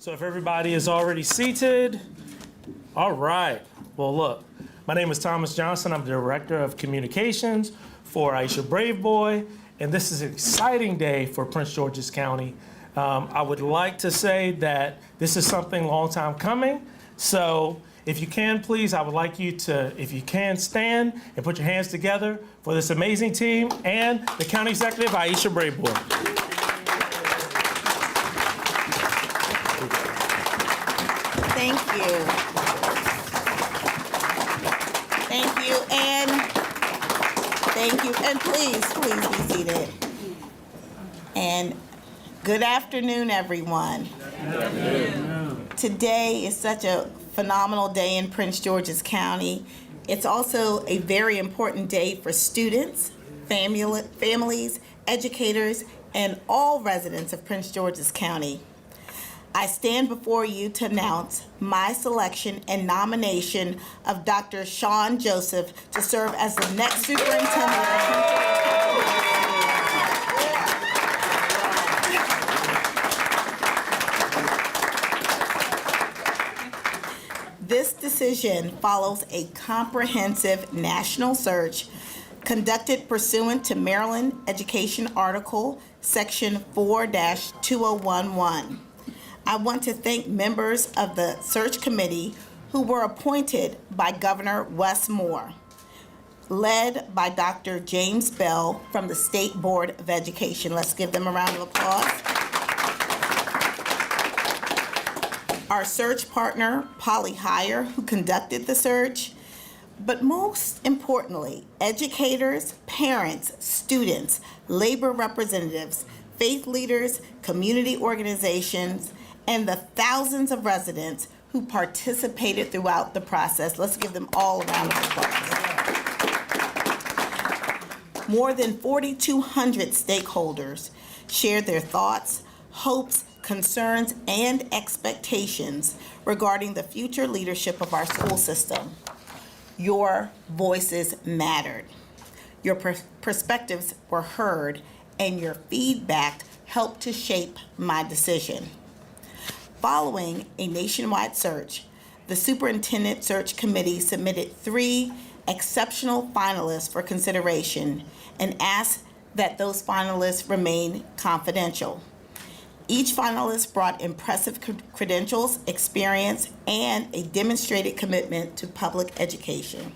So if everybody is already seated, all right. Well, look, my name is Thomas Johnson. I'm the Director of Communications for Aisha Brave Boy, and this is an exciting day for Prince George's County. I would like to say that this is something long time coming. So if you can, please, I would like you to, if you can, stand and put your hands together for this amazing team and the County Executive, Aisha Brave Boy. Thank you. Thank you, and thank you, and please be seated. And good afternoon, everyone. Good afternoon. Today is such a phenomenal day in Prince George's County. It's also a very important day for students, families, educators, and all residents of Prince George's County. I stand before you to announce my selection and nomination of Dr. Shawn Joseph to serve as the next superintendent of Prince George's County. This decision follows a comprehensive national search conducted pursuant to Maryland Education Article, Section 4-2011. I want to thank members of the search committee who were appointed by Governor Wes Moore, led by Dr. James Bell from the State Board of Education. Let's give them a round of applause. Our search partner, Polly Heyer, who conducted the search, but most importantly, educators, parents, students, labor representatives, faith leaders, community organizations, and the thousands of residents who participated throughout the process. Let's give them all a round of applause. More than 4,200 stakeholders shared their thoughts, hopes, concerns, and expectations regarding the future leadership of our school system. Your voices mattered. Your perspectives were heard, and your feedback helped to shape my decision. Following a nationwide search, the Superintendent Search Committee submitted 3 exceptional finalists for consideration and asked that those finalists remain confidential. Each finalist brought impressive credentials, experience, and a demonstrated commitment to public education.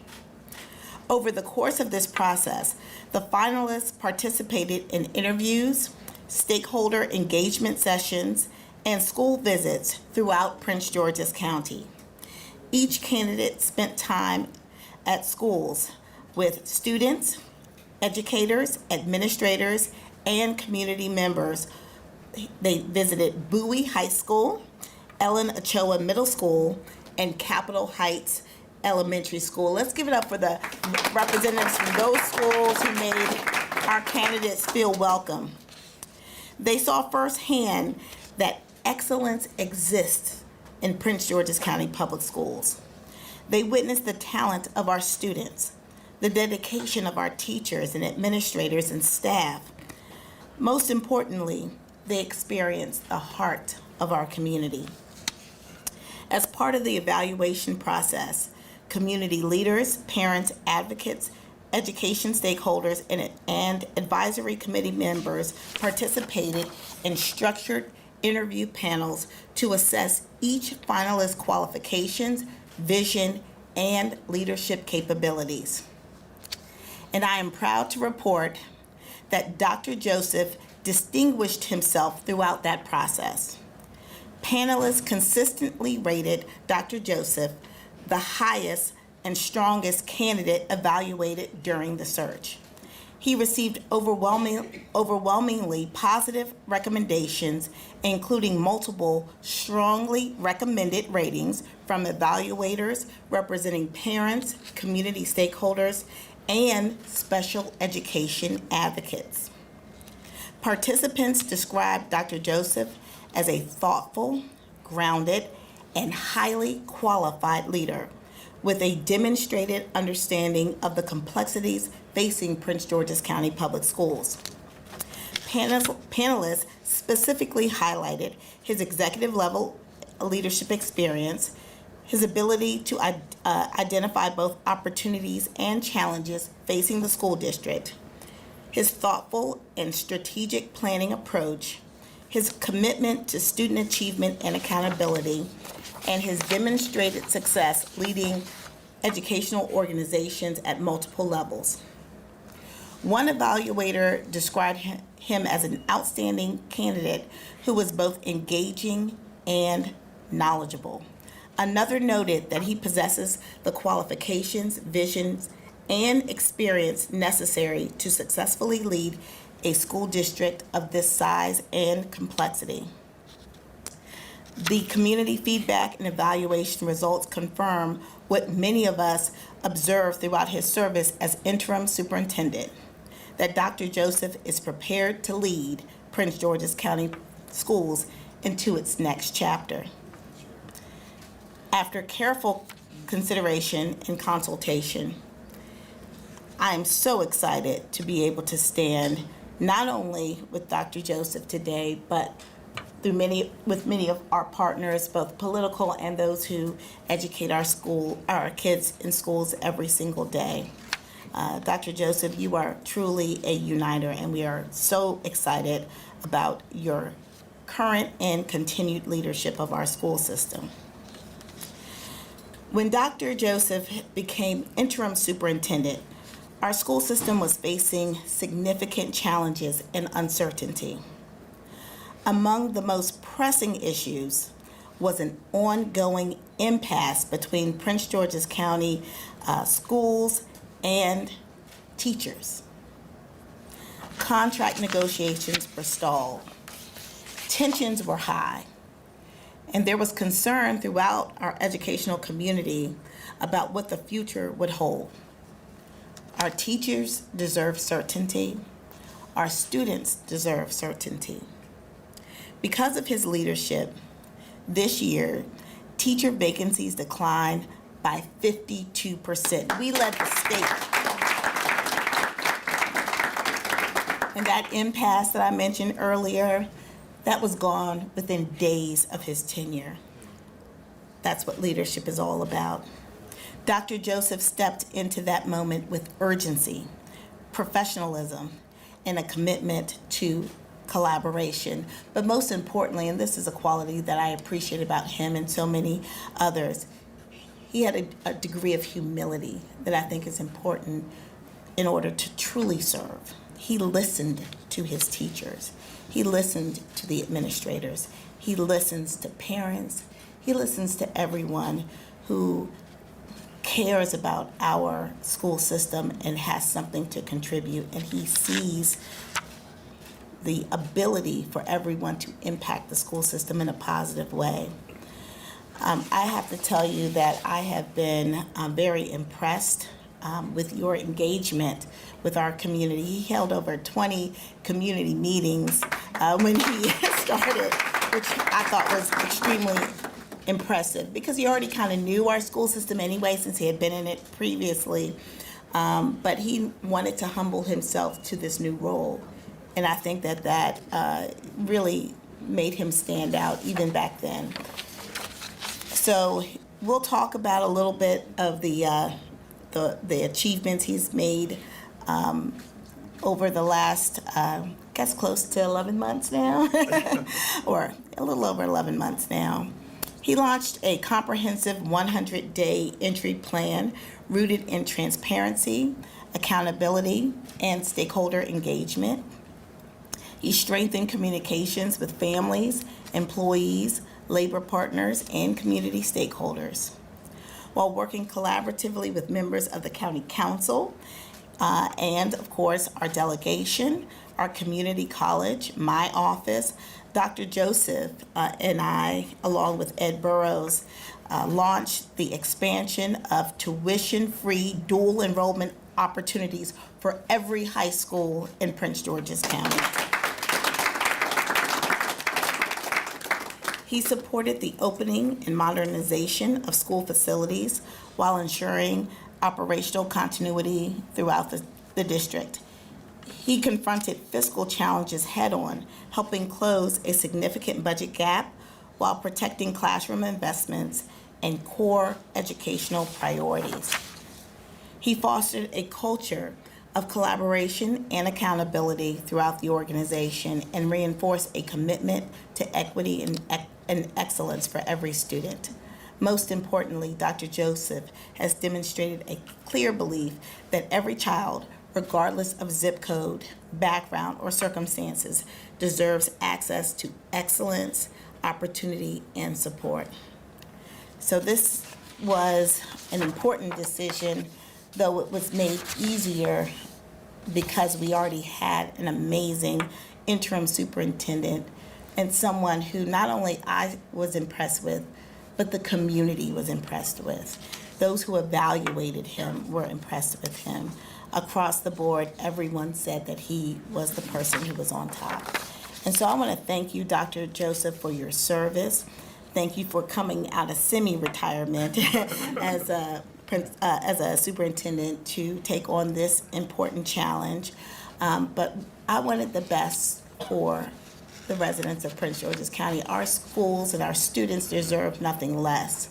Over the course of this process, the finalists participated in interviews, stakeholder engagement sessions, and school visits throughout Prince George's County. Each candidate spent time at schools with students, educators, administrators, and community members. They visited Bowie High School, Ellen Ochoa Middle School, and Capitol Heights Elementary School. Let's give it up for the representatives from those schools who made our candidates feel welcome. They saw firsthand that excellence exists in Prince George's County Public Schools. They witnessed the talent of our students, the dedication of our teachers and administrators and staff. Most importantly, they experienced the heart of our community. As part of the evaluation process, community leaders, parents, advocates, education stakeholders, and advisory committee members participated in structured interview panels to assess each finalist's qualifications, vision, and leadership capabilities. And I am proud to report that Dr. Joseph distinguished himself throughout that process. Panelists consistently rated Dr. Joseph the highest and strongest candidate evaluated during the search. He received overwhelmingly positive recommendations, including multiple strongly recommended ratings from evaluators representing parents, community stakeholders, and special education advocates. Participants described Dr. Joseph as a thoughtful, grounded, and highly qualified leader with a demonstrated understanding of the complexities facing Prince George's County Public Schools. Panelists specifically highlighted his executive level leadership experience, his ability to identify both opportunities and challenges facing the school district, his thoughtful and strategic planning approach, his commitment to student achievement and accountability, and his demonstrated success leading educational organizations at multiple levels. One evaluator described him as an outstanding candidate who was both engaging and knowledgeable. Another noted that he possesses the qualifications, visions, and experience necessary to successfully lead a school district of this size and complexity. The community feedback and evaluation results confirm what many of us observed throughout his service as interim superintendent, that Dr. Joseph is prepared to lead Prince George's County Schools into its next chapter. After careful consideration and consultation, I am so excited to be able to stand not only with Dr. Joseph today, but with many of our partners, both political and those who educate our kids in schools every single day. Dr. Joseph, you are truly a uniter, and we are so excited about your current and continued leadership of our school system. When Dr. Joseph became interim superintendent, our school system was facing significant challenges and uncertainty. Among the most pressing issues was an ongoing impasse between Prince George's County schools and teachers. Contract negotiations were stalled. Tensions were high. And there was concern throughout our educational community about what the future would hold. Our teachers deserve certainty. Our students deserve certainty. Because of his leadership, this year, teacher vacancies declined by 52%. We led the state. And that impasse that I mentioned earlier, that was gone within days of his tenure. That's what leadership is all about. Dr. Joseph stepped into that moment with urgency, professionalism, and a commitment to collaboration. But most importantly, and this is a quality that I appreciate about him and so many others, he had a degree of humility that I think is important in order to truly serve. He listened to his teachers. He listened to the administrators. He listens to parents. He listens to everyone who cares about our school system and has something to contribute. And he sees the ability for everyone to impact the school system in a positive way. I have to tell you that I have been very impressed with your engagement with our community. He held over 20 community meetings when he started, which I thought was extremely impressive because he already kind of knew our school system anyway since he had been in it previously. But he wanted to humble himself to this new role. And I think that really made him stand out even back then. So we'll talk about a little bit of the achievements he's made over the last, I guess, close to 11 months now, or a little over 11 months now. He launched a comprehensive 100-day entry plan rooted in transparency, accountability, and stakeholder engagement. He strengthened communications with families, employees, labor partners, and community stakeholders, while working collaboratively with members of the County Council and, of course, our delegation, our community college, my office. Dr. Joseph and I, along with Ed Burrows, launched the expansion of tuition-free dual enrollment opportunities for every high school in Prince George's County. He supported the opening and modernization of school facilities while ensuring operational continuity throughout the district. He confronted fiscal challenges head-on, helping close a significant budget gap while protecting classroom investments and core educational priorities. He fostered a culture of collaboration and accountability throughout the organization and reinforced a commitment to equity and excellence for every student. Most importantly, Dr. Joseph has demonstrated a clear belief that every child, regardless of zip code, background, or circumstances, deserves access to excellence, opportunity, and support. So this was an important decision, though it was made easier because we already had an amazing interim superintendent and someone who not only I was impressed with, but the community was impressed with. Those who evaluated him were impressed with him. Across the board, everyone said that he was the person who was on top. And so I want to thank you, Dr. Joseph, for your service. Thank you for coming out of semi-retirement as a superintendent to take on this important challenge. But I wanted the best for the residents of Prince George's County. Our schools and our students deserve nothing less,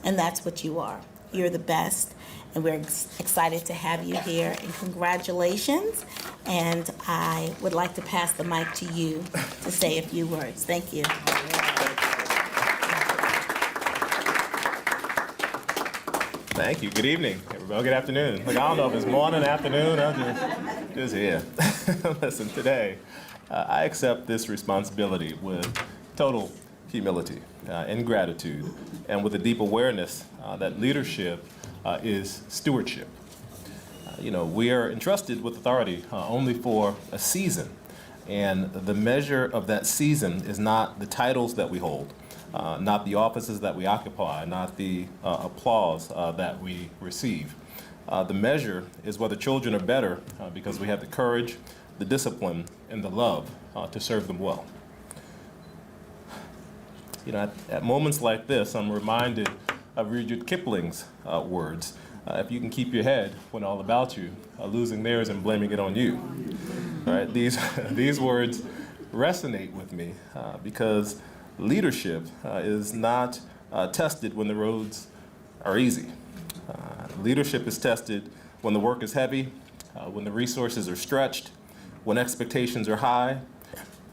and that's what you are. You're the best, and we're excited to have you here, and congratulations. And I would like to pass the mic to you to say a few words. Thank you. Thank you. Good evening, everybody. Good afternoon. Look, I don't know if it's morning, afternoon, I'm just here. Listen, today, I accept this responsibility with total humility and gratitude, and with a deep awareness that leadership is stewardship. We are entrusted with authority only for a season, and the measure of that season is not the titles that we hold, not the offices that we occupy, not the applause that we receive. The measure is whether children are better because we have the courage, the discipline, and the love to serve them well. At moments like this, I'm reminded of Rudyard Kipling's words, if you can keep your head when all about you are losing theirs and blaming it on you. All right, these words resonate with me because leadership is not tested when the roads are easy. Leadership is tested when the work is heavy, when the resources are stretched, when expectations are high,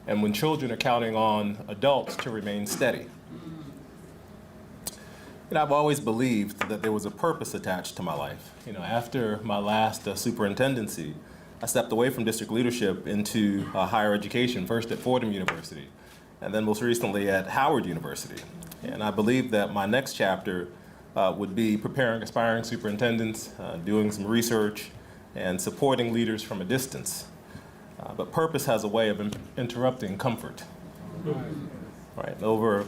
and when children are counting on adults to remain steady. I've always believed that there was a purpose attached to my life. After my last superintendency, I stepped away from district leadership into higher education, first at Fordham University, and then most recently at Howard University. And I believe that my next chapter would be preparing aspiring superintendents, doing some research, and supporting leaders from a distance. But purpose has a way of interrupting comfort. Right, over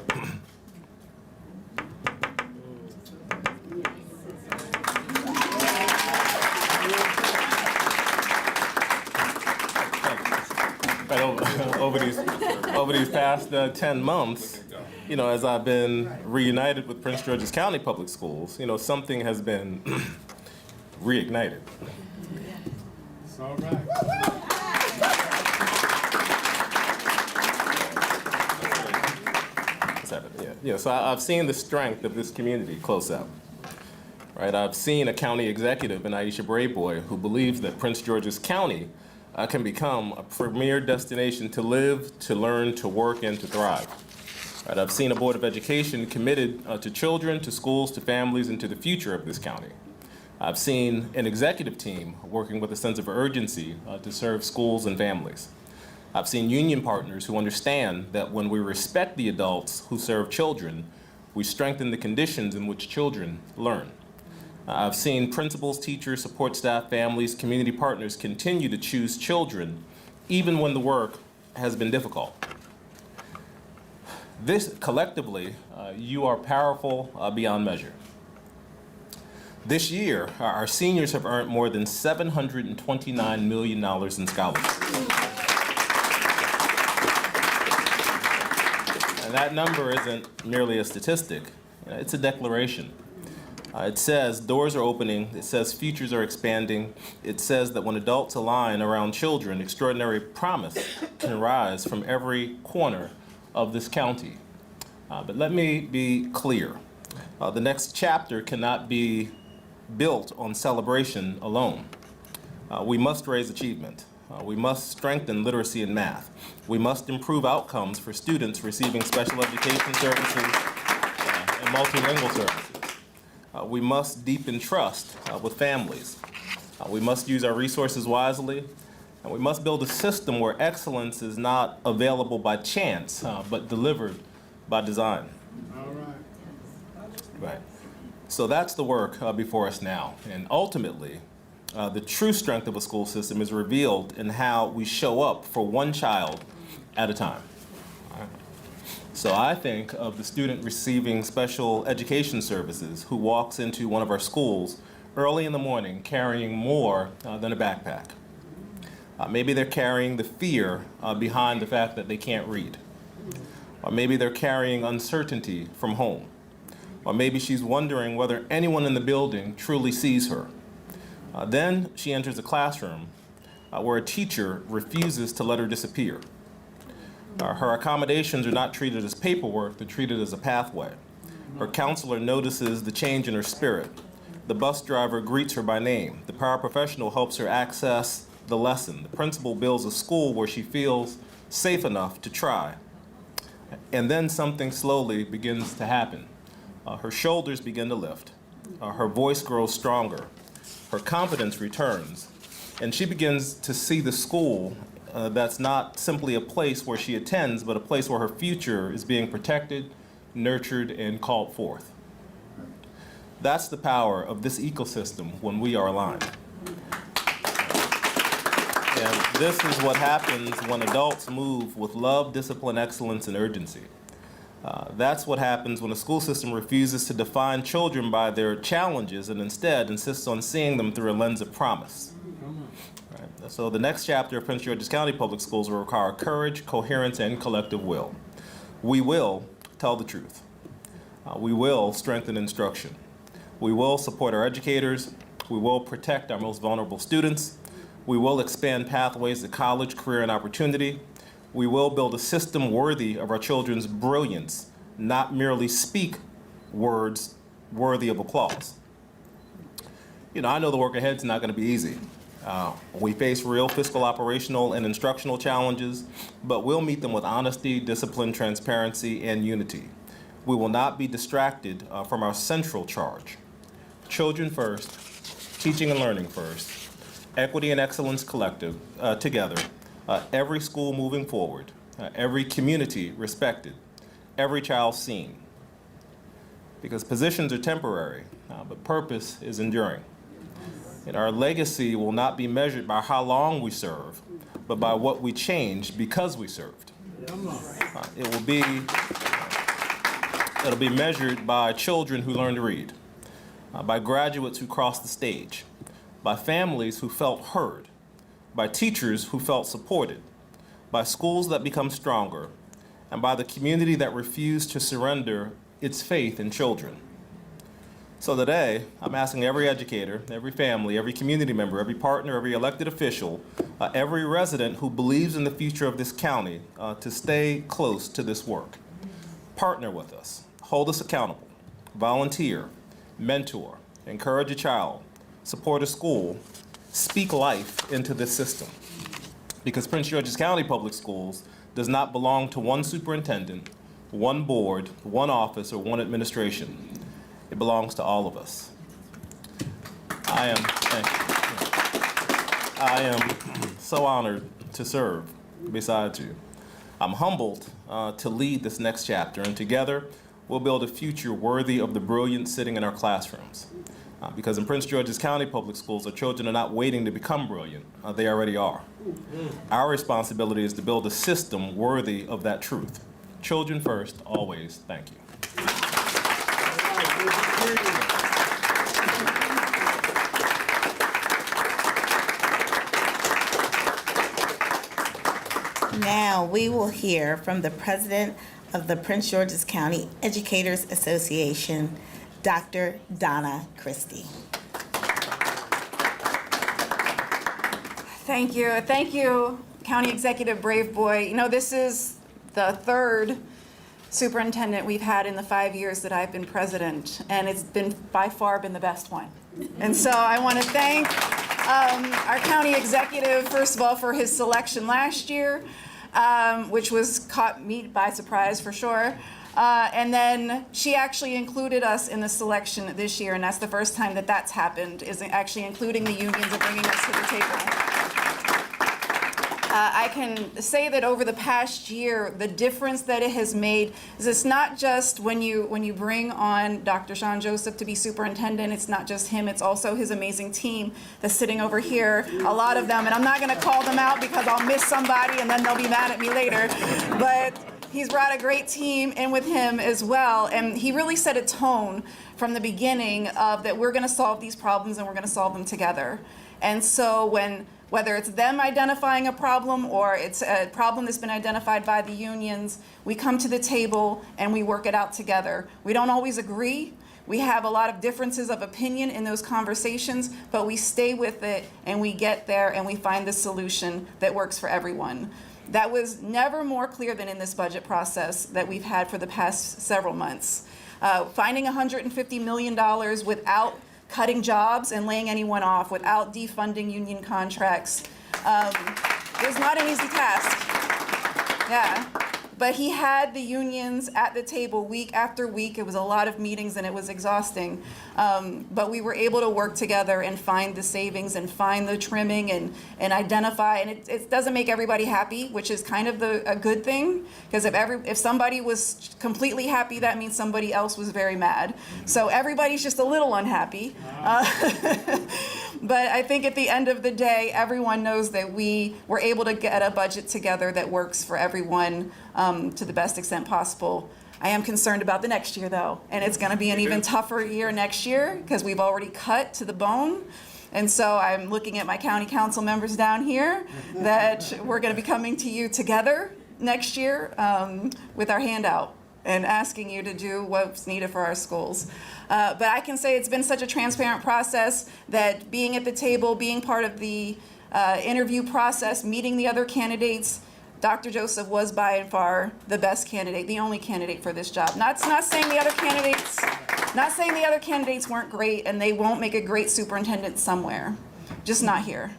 over these past 10 months, as I've been reunited with Prince George's County Public Schools, something has been reignited. It's all right. So I've seen the strength of this community close up. Right, I've seen a county executive in Aisha Braveboy who believes that Prince George's County can become a premier destination to live, to learn, to work, and to thrive. Right, I've seen a Board of Education committed to children, to schools, to families, and to the future of this county. I've seen an executive team working with a sense of urgency to serve schools and families. I've seen union partners who understand that when we respect the adults who serve children, we strengthen the conditions in which children learn. I've seen principals, teachers, support staff, families, community partners continue to choose children even when the work has been difficult. This, collectively, you are powerful beyond measure. This year, our seniors have earned more than $729 million in scholarships. And that number isn't merely a statistic, it's a declaration. It says doors are opening, it says futures are expanding, it says that when adults align around children, extraordinary promise can rise from every corner of this county. But let me be clear. The next chapter cannot be built on celebration alone. We must raise achievement. We must strengthen literacy in math. We must improve outcomes for students receiving special education services and multilingual services. We must deepen trust with families. We must use our resources wisely, and we must build a system where excellence is not available by chance, but delivered by design. All right. Right. So that's the work before us now. And ultimately, the true strength of a school system is revealed in how we show up for one child at a time. All right. So I think of the student receiving special education services who walks into one of our schools early in the morning carrying more than a backpack. Maybe they're carrying the fear behind the fact that they can't read. Or maybe they're carrying uncertainty from home. Or maybe she's wondering whether anyone in the building truly sees her. Then she enters a classroom where a teacher refuses to let her disappear. Her accommodations are not treated as paperwork, they're treated as a pathway. Her counselor notices the change in her spirit. The bus driver greets her by name. The paraprofessional helps her access the lesson. The principal builds a school where she feels safe enough to try. And then something slowly begins to happen. Her shoulders begin to lift. Her voice grows stronger. Her confidence returns. And she begins to see the school that's not simply a place where she attends, but a place where her future is being protected, nurtured, and called forth. That's the power of this ecosystem when we are aligned. And this is what happens when adults move with love, discipline, excellence, and urgency. That's what happens when a school system refuses to define children by their challenges and instead insists on seeing them through a lens of promise. Right? So the next chapter of Prince George's County Public Schools will require courage, coherence, and collective will. We will tell the truth. We will strengthen instruction. We will support our educators. We will protect our most vulnerable students. We will expand pathways to college, career, and opportunity. We will build a system worthy of our children's brilliance, not merely speak words worthy of applause. You know, I know the work ahead is not going to be easy. We face real fiscal, operational, and instructional challenges, but we'll meet them with honesty, discipline, transparency, and unity. We will not be distracted from our central charge. Children first, teaching and learning first, equity and excellence collective together, every school moving forward, every community respected, every child seen. Because positions are temporary, but purpose is enduring. And our legacy will not be measured by how long we serve, but by what we changed because we served. It'll be measured by children who learn to read, by graduates who crossed the stage, by families who felt heard, by teachers who felt supported, by schools that become stronger, and by the community that refused to surrender its faith in children. So today, I'm asking every educator, every family, every community member, every partner, every elected official, every resident who believes in the future of this county to stay close to this work. Partner with us, hold us accountable, volunteer, mentor, encourage a child, support a school, speak life into this system. Because Prince George's County Public Schools does not belong to one superintendent, one board, one office, or one administration. It belongs to all of us. I am so honored to serve beside you. I'm humbled to lead this next chapter, and together we'll build a future worthy of the brilliance sitting in our classrooms. Because in Prince George's County Public Schools, our children are not waiting to become brilliant. They already are. Our responsibility is to build a system worthy of that truth. Children first, always. Thank you. Now we will hear from the president of the Prince George's County Educators Association, Dr. Donna Christie. Thank you. Thank you, County Executive Brave Boy. You know, this is the third superintendent we've had in the 5 years that I've been president, and it's been by far been the best one. And so I want to thank our county executive, first of all, for his selection last year, which was caught me by surprise for sure. And then she actually included us in the selection this year, and that's the first time that that's happened, is actually including the unions and bringing us to the table. I can say that over the past year, the difference that it has made is it's not just when you bring on Dr. Shawn Joseph to be superintendent, it's not just him, it's also his amazing team that's sitting over here, a lot of them, and I'm not going to call them out because I'll miss somebody and then they'll be mad at me later, but he's brought a great team in with him as well, and he really set a tone from the beginning of that we're going to solve these problems and we're going to solve them together. And so whether it's them identifying a problem or it's a problem that's been identified by the unions, we come to the table and we work it out together. We don't always agree. We have a lot of differences of opinion in those conversations, but we stay with it and we get there and we find the solution that works for everyone. That was never more clear than in this budget process that we've had for the past several months. Finding $150 million without cutting jobs and laying anyone off, without defunding union contracts, was not an easy task. Yeah. But he had the unions at the table week after week. It was a lot of meetings and it was exhausting. But we were able to work together and find the savings and find the trimming and identify. And it doesn't make everybody happy, which is kind of a good thing. Because if somebody was completely happy, that means somebody else was very mad. So everybody's just a little unhappy. But I think at the end of the day, everyone knows that we were able to get a budget together that works for everyone to the best extent possible. I am concerned about the next year, though, and it's going to be an even tougher year next year because we've already cut to the bone. And so I'm looking at my county council members down here that we're going to be coming to you together next year with our handout and asking you to do what's needed for our schools. But I can say it's been such a transparent process that being at the table, being part of the interview process, meeting the other candidates, Dr. Joseph was by far the best candidate, the only candidate for this job. Not saying the other candidates weren't great and they won't make a great superintendent somewhere, just not here.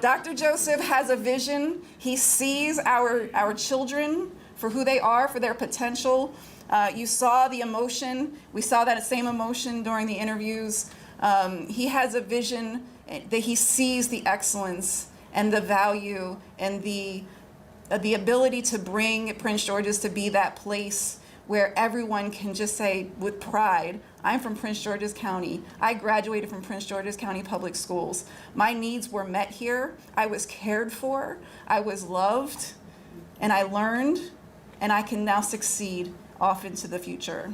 Dr. Joseph has a vision. He sees our children for who they are, for their potential. You saw the emotion. We saw that same emotion during the interviews. He has a vision that he sees the excellence and the value and the ability to bring Prince George's to be that place where everyone can just say with pride, I'm from Prince George's County. I graduated from Prince George's County Public Schools. My needs were met here. I was cared for. I was loved. And I learned. And I can now succeed off into the future.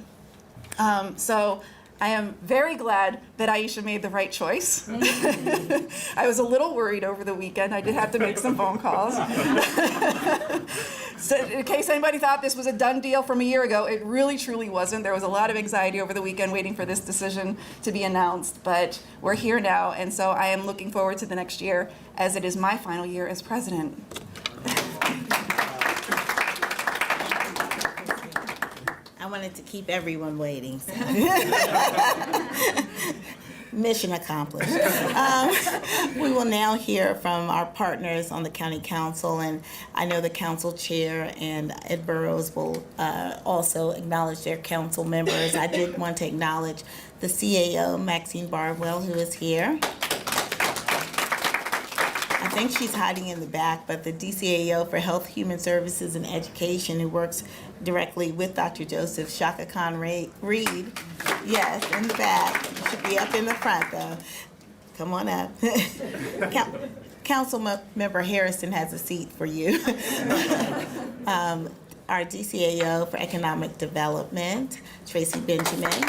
So I am very glad that Aisha made the right choice. I was a little worried over the weekend. I did have to make some phone calls. So in case anybody thought this was a done deal from a year ago, it really truly wasn't. There was a lot of anxiety over the weekend waiting for this decision to be announced, but we're here now, and so I am looking forward to the next year as it is my final year as president. I wanted to keep everyone waiting. So. Mission accomplished. We will now hear from our partners on the county council, and I know the council chair and Ed Burrows will also acknowledge their council members. I did want to acknowledge the CAO, Maxine Barwell, who is here. I think she's hiding in the back, but the DCAO for Health, Human Services, and Education, who works directly with Dr. Joseph, Shaka Khan Reed. Yes, in the back. You should be up in the front, though. Come on up. Council Member Harrison has a seat for you. Our DCAO for Economic Development, Tracy Benjamin,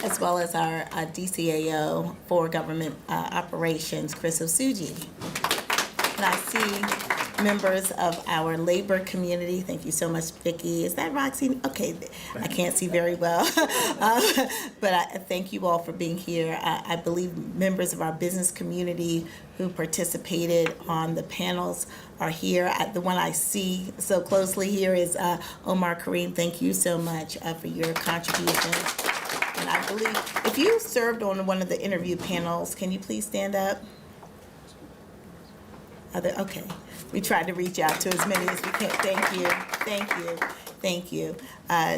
as well as our DCAO for Government Operations, Chris Osuji. And I see members of our labor community. Thank you so much, Vicki. Is that Roxy? Okay, I can't see very well. But I thank you all for being here. I believe members of our business community who participated on the panels are here. The one I see so closely here is Omar Kareem. Thank you so much for your contribution. And I believe, if you served on one of the interview panels, can you please stand up? Okay. We tried to reach out to as many as we can. Thank you. Thank you. Thank you.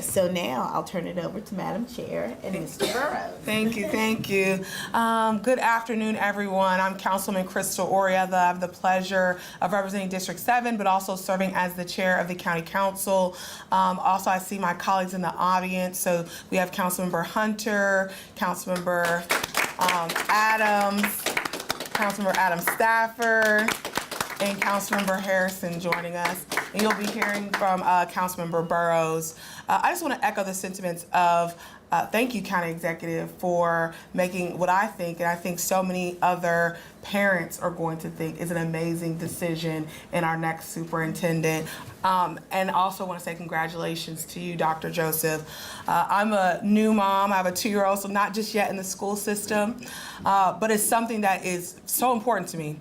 So now I'll turn it over to Madam Chair and Mr. Burrows. Thank you, thank you. Good afternoon, everyone. I'm Councilman Crystal Orietha. I have the pleasure of representing District 7, but also serving as the chair of the County Council. Also, I see my colleagues in the audience. So we have Councilmember Hunter, Councilmember Adams, Councilmember Adam Stafford, and Councilmember Harrison joining us. And you'll be hearing from Councilmember Burrows. I just want to echo the sentiments of thank you, County Executive, for making what I think, and I think so many other parents are going to think, is an amazing decision in our next superintendent. And also want to say congratulations to you, Dr. Joseph. I'm a new mom. I have a 2-year-old, so not just yet in the school system, but it's something that is so important to me.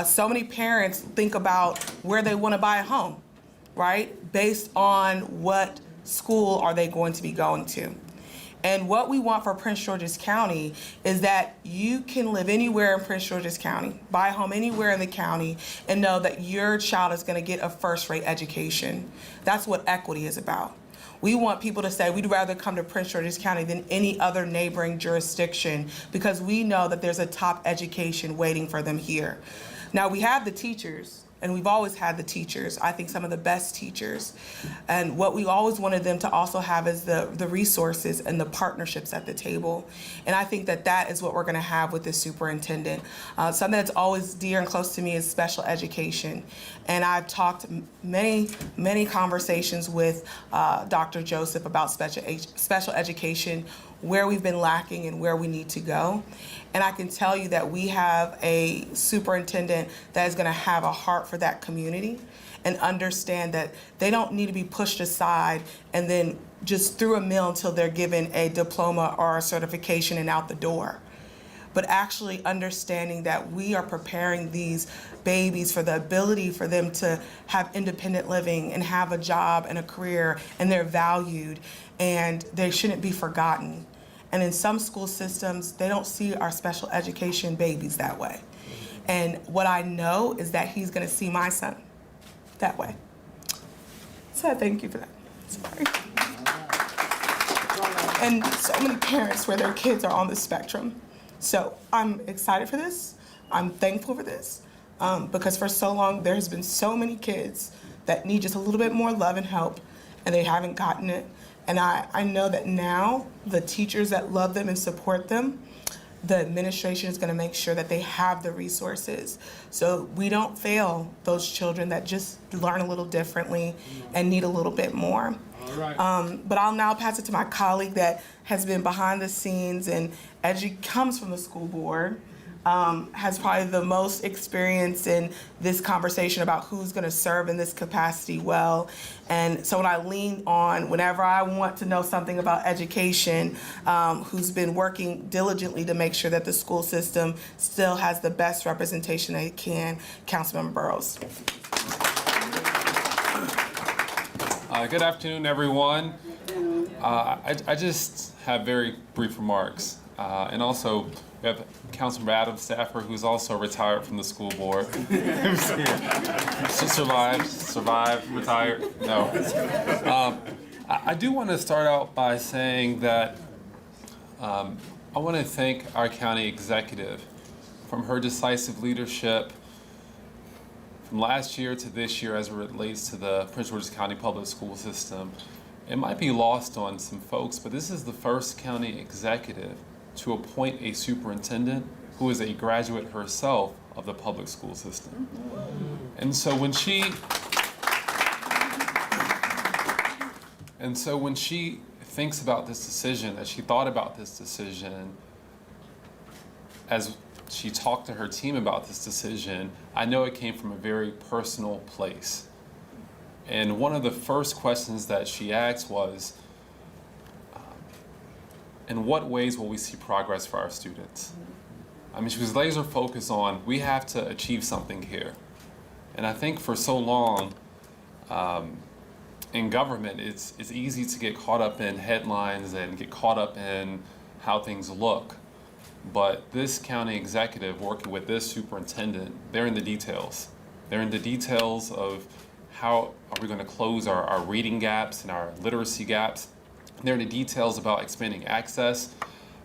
So many parents think about where they want to buy a home, right? Based on what school are they going to be going to. And what we want for Prince George's County is that you can live anywhere in Prince George's County, buy a home anywhere in the county, and know that your child is going to get a first-rate education. That's what equity is about. We want people to say we'd rather come to Prince George's County than any other neighboring jurisdiction because we know that there's a top education waiting for them here. Now, we have the teachers, and we've always had the teachers, I think some of the best teachers. And what we always wanted them to also have is the resources and the partnerships at the table. And I think that that is what we're gonna have with this superintendent. Something that's always dear and close to me is special education. And I've talked many conversations with Dr. Joseph about special education, where we've been lacking and where we need to go. And I can tell you that we have a superintendent that is going to have a heart for that community and understand that they don't need to be pushed aside and then just through a mill until they're given a diploma or a certification and out the door. But actually understanding that we are preparing these babies for the ability for them to have independent living and have a job and a career, and they're valued and they shouldn't be forgotten. And in some school systems, they don't see our special education babies that way. And what I know is that he's gonna see my son that way. So I thank you for that. Sorry. And so many parents where their kids are on the spectrum. So I'm excited for this. I'm thankful for this because for so long there has been so many kids that need just a little bit more love and help, and they haven't gotten it. And I know that now the teachers that love them and support them, the administration is going to make sure that they have the resources so we don't fail those children that just learn a little differently and need a little bit more. All right. But I'll now pass it to my colleague that has been behind the scenes and comes from the school board, has probably the most experience in this conversation about who's going to serve in this capacity well. And so when I lean on, whenever I want to know something about education, who's been working diligently to make sure that the school system still has the best representation they can, Councilmember Burrows. Good afternoon, everyone. I just have very brief remarks. And also, we have Councilmember Adam Stafford, who's also retired from the school board. Survived, retired. No. I do want to start out by saying that I want to thank our county executive from her decisive leadership from last year to this year as it relates to the Prince George's County public school system. It might be lost on some folks, but this is the first county executive to appoint a superintendent who is a graduate herself of the public school system. And so when she thinks about this decision, as she thought about this decision, as she talked to her team about this decision, I know it came from a very personal place. And one of the first questions that she asked was, in what ways will we see progress for our students? I mean, she was laser focused on, we have to achieve something here. And I think for so long in government, it's easy to get caught up in headlines and get caught up in how things look. But this county executive working with this superintendent, they're in the details. They're in the details of how are we going to close our reading gaps and our literacy gaps. They're in the details about expanding access.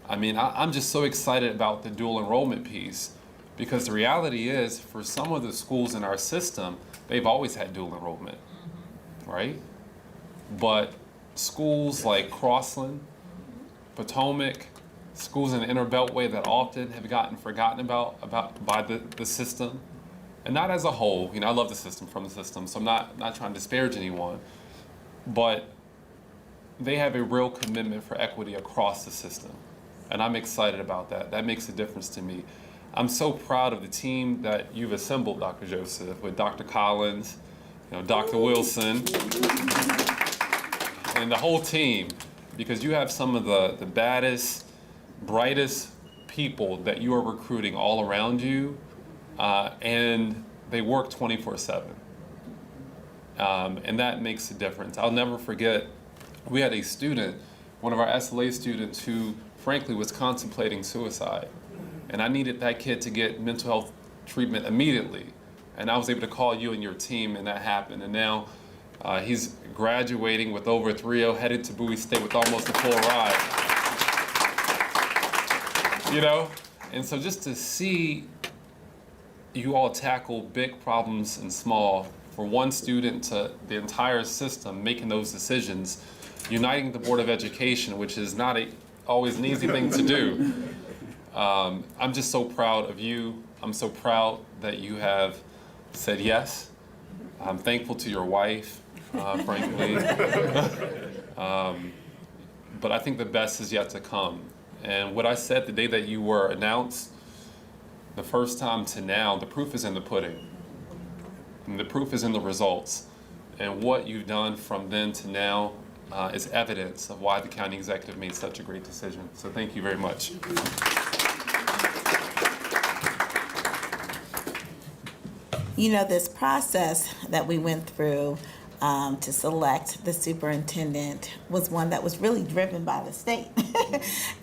I mean, I'm just so excited about the dual enrollment piece, because the reality is for some of the schools in our system, they've always had dual enrollment, right? But schools like Crossland, Potomac, schools in the Inner Beltway that often have gotten forgotten about by the system, and not as a whole. You know, I love the system from the system, so I'm not trying to disparage anyone, but they have a real commitment for equity across the system, and I'm excited about that. That makes a difference to me. I'm so proud of the team that you've assembled, Dr. Joseph, with Dr. Collins, you know, Dr. Wilson, and the whole team, because you have some of the baddest, brightest people that you are recruiting all around you, and they work 24/7. And that makes a difference. I'll never forget, we had a student, one of our SLA students, who frankly was contemplating suicide. And I needed that kid to get mental health treatment immediately. And I was able to call you and your team, and that happened. And now he's graduating with over a 3.0, headed to Bowie State with almost a full ride. You know? And so just to see you all tackle big problems and small, for one student to the entire system making those decisions, uniting the Board of Education, which is not always an easy thing to do. I'm just so proud of you. I'm so proud that you have said yes. I'm thankful to your wife, frankly. But I think the best is yet to come. And what I said the day that you were announced, the first time to now, the proof is in the pudding. And the proof is in the results. And what you've done from then to now is evidence of why the county executive made such a great decision. So thank you very much. You know, this process that we went through to select the superintendent was one that was really driven by the state.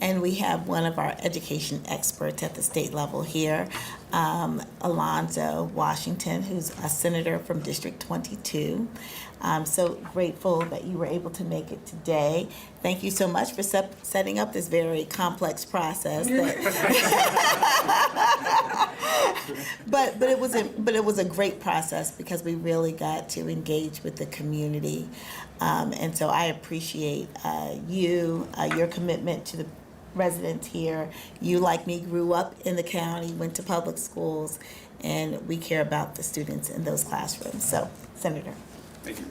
And we have one of our education experts at the state level here, Alonzo Washington, who's a senator from District 22. I'm so grateful that you were able to make it today. Thank you so much for setting up this very complex process. But it was a great process because we really got to engage with the community, and so I appreciate your commitment to the residents here. You, like me, grew up in the county, went to public schools, and we care about the students in those classrooms. So, Senator. Thank you.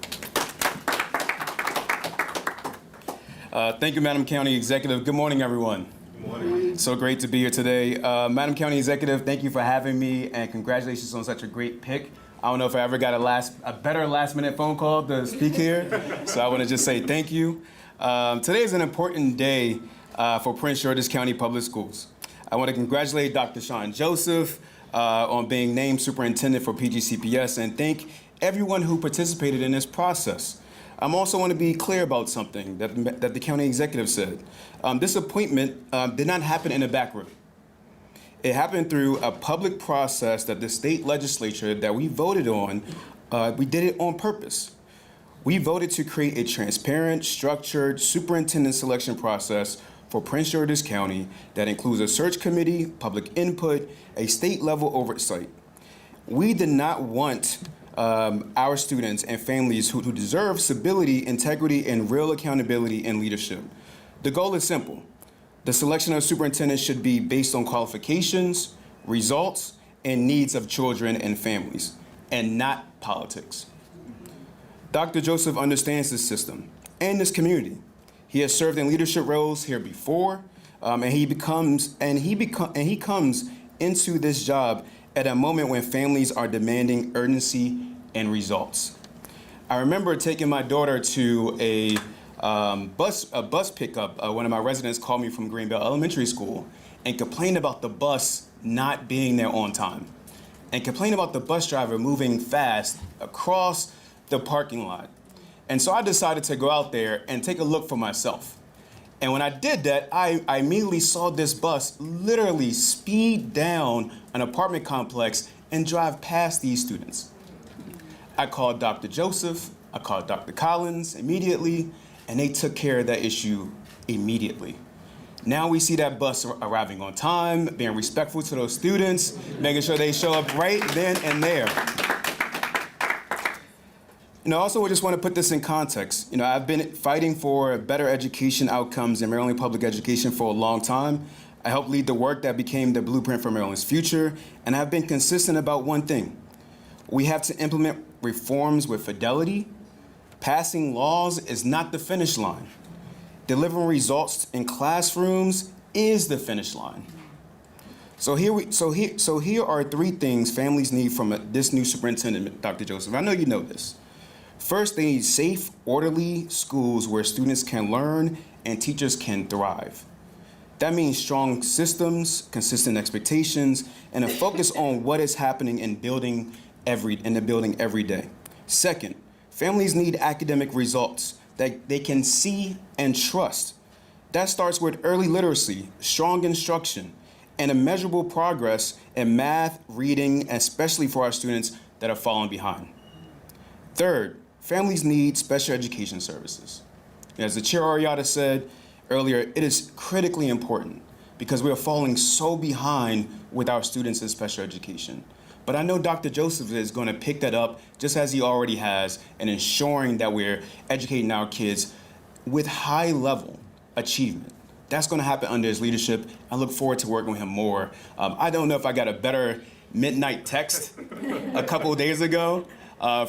Thank you, Madam County Executive. Good morning, everyone. Good morning. So great to be here today. Madam County Executive, thank you for having me, and congratulations on such a great pick. I don't know if I ever got a better last-minute phone call to speak here, so I want to just say thank you. Today is an important day for Prince George's County Public Schools. I want to congratulate Dr. Shawn Joseph on being named superintendent for PGCPS, and thank everyone who participated in this process. I also want to be clear about something that the county executive said. This appointment did not happen in a back room. It happened through a public process that the state legislature that we voted on, we did it on purpose. We voted to create a transparent, structured superintendent selection process for Prince George's County that includes a search committee, public input, a state-level oversight. We did not want our students and families who deserve stability, integrity, and real accountability and leadership. The goal is simple. The selection of superintendents should be based on qualifications, results, and needs of children and families, and not politics. Dr. Joseph understands this system and this community. He has served in leadership roles here before, and he comes into this job at a moment when families are demanding urgency and results. I remember taking my daughter to a bus pickup. One of my residents called me from Greenbelt Elementary School and complained about the bus not being there on time. and complained about the bus driver moving fast across the parking lot. And so I decided to go out there and take a look for myself. And when I did that, I immediately saw this bus literally speed down an apartment complex and drive past these students. I called Dr. Joseph, I called Dr. Collins immediately, and they took care of that issue immediately. Now we see that bus arriving on time, being respectful to those students, making sure they show up right then and there. I also just want to put this in context. I've been fighting for better education outcomes in Maryland public education for a long time. I helped lead the work that became the blueprint for Maryland's future, and I've been consistent about one thing. We have to implement reforms with fidelity. Passing laws is not the finish line. Delivering results in classrooms is the finish line. So here are 3 things families need from this new superintendent, Dr. Joseph. I know you know this. First, they need safe, orderly schools where students can learn and teachers can thrive. That means strong systems, consistent expectations, and a focus on what is happening in the building every day. Second, families need academic results that they can see and trust. That starts with early literacy, strong instruction, and a measurable progress in math, reading, especially for our students that are falling behind. Third, families need special education services. As the Chair Ariata said earlier, it is critically important because we are falling so behind with our students in special education. But I know Dr. Joseph is going to pick that up just as he already has in ensuring that we're educating our kids with high level achievement. That's going to happen under his leadership. I look forward to working with him more. I don't know if I got a better midnight text a couple of days ago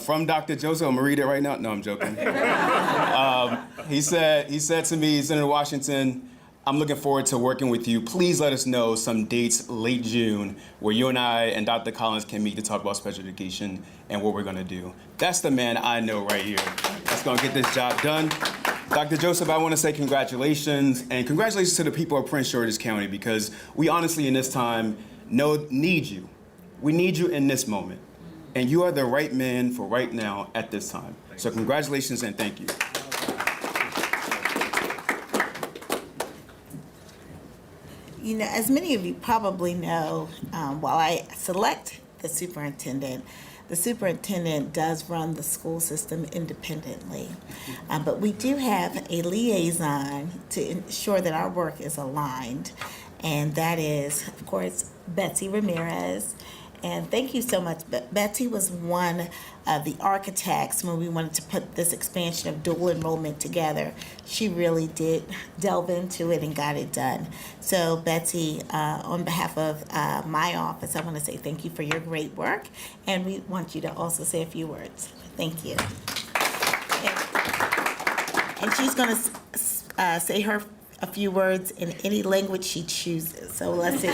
from Dr. Joseph. I'm gonna read it right now. No, I'm joking. He said to me, Senator Washington, I'm looking forward to working with you. Please let us know some dates late June where you and I and Dr. Collins can meet to talk about special education and what we're gonna do. That's the man I know right here that's gonna get this job done. Dr. Joseph, I wanna say congratulations, and congratulations to the people of Prince George's County, because we honestly in this time need you. We need you in this moment. And you are the right man for right now at this time. So congratulations and thank you. As many of you probably know, while I select the superintendent does run the school system independently. But we do have a liaison to ensure that our work is aligned. And that is, of course, Betsy Ramirez. And thank you so much. Betsy was one of the architects when we wanted to put this expansion of dual enrollment together. She really did delve into it and got it done. So Betsy, on behalf of my office, I want to say thank you for your great work. And we want you to also say a few words. Thank you. And she's going to say a few words in any language she chooses. So let's see.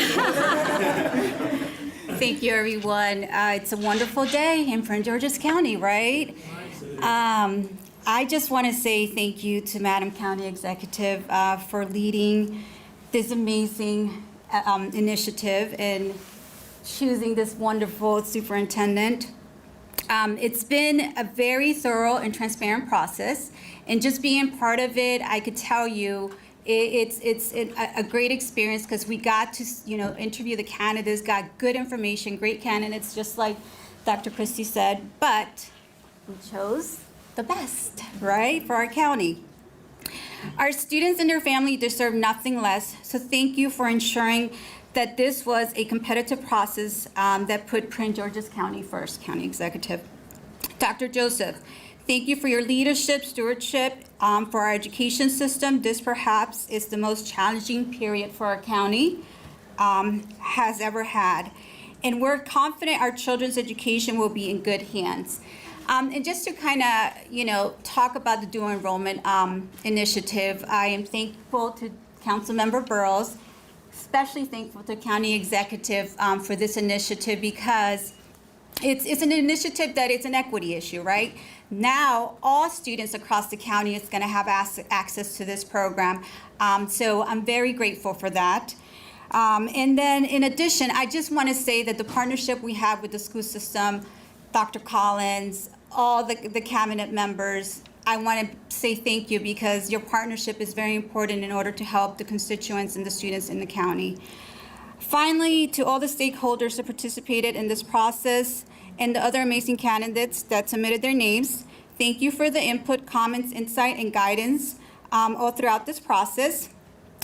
Thank you, everyone. It's a wonderful day in Prince George's County, right? I just want to say thank you to Madam County Executive for leading this amazing initiative and choosing this wonderful superintendent. It's been a very thorough and transparent process, and just being part of it, I could tell you, it's a great experience because we got to, interview the candidates, got good information, great candidates, just like Dr. Christie said, but we chose the best, right, for our county. Our students and their family deserve nothing less, so thank you for ensuring that this was a competitive process that put Prince George's County first, County Executive. Dr. Joseph, thank you for your leadership, stewardship for our education system. This perhaps is the most challenging period for our county has ever had. And we're confident our children's education will be in good hands. And just to kind of, talk about the dual enrollment initiative, I am thankful to Councilmember Burrows, especially thankful to County Executive for this initiative because it's an initiative that it's an equity issue, right? Now, all students across the county is going to have access to this program. So I'm very grateful for that. And then in addition, I just want to say that the partnership we have with the school system, Dr. Collins, all the cabinet members, I want to say thank you because your partnership is very important in order to help the constituents and the students in the county. Finally, to all the stakeholders that participated in this process and the other amazing candidates that submitted their names, thank you for the input, comments, insight, and guidance all throughout this process.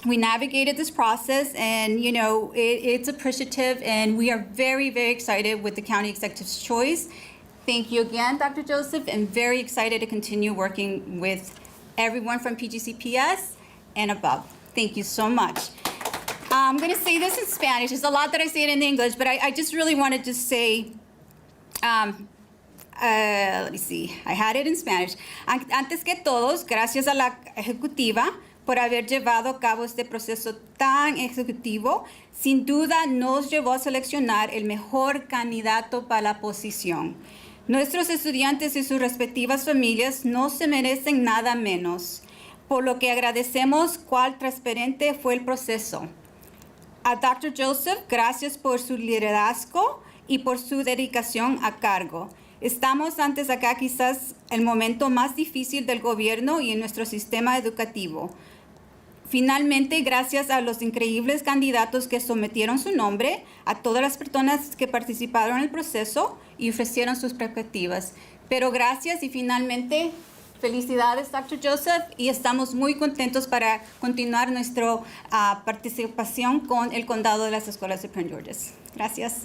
We navigated this process and, you know, it's appreciative and we are very, very excited with the county executive's choice. Thank you again, Dr. Joseph, and very excited to continue working with everyone from PGCPS and above. Thank you so much. I'm going to say this in Spanish. There's a lot that I say it in English, but I just really wanted to say, let me see, I had it in Spanish. Antes que todos, gracias a la ejecutiva por haber llevado a cabo este proceso tan ejecutivo. Sin duda nos llevó a seleccionar el mejor candidato para la posición. Nuestros estudiantes y sus respectivas familias no se merecen nada menos, por lo que agradecemos cuál transparente fue el proceso. A Dr. Joseph, gracias por su liderazgo y por su dedicación a cargo. Estamos antes acá quizás el momento más difícil del gobierno y en nuestro sistema educativo. Finalmente, gracias a los increíbles candidatos que sometieron su nombre, a todas las personas que participaron en el proceso y ofrecieron sus perspectivas. Pero gracias y finalmente, felicidades, Dr. Joseph, y estamos muy contentos para continuar nuestra participación con el condado de las escuelas de Prince George's. Gracias.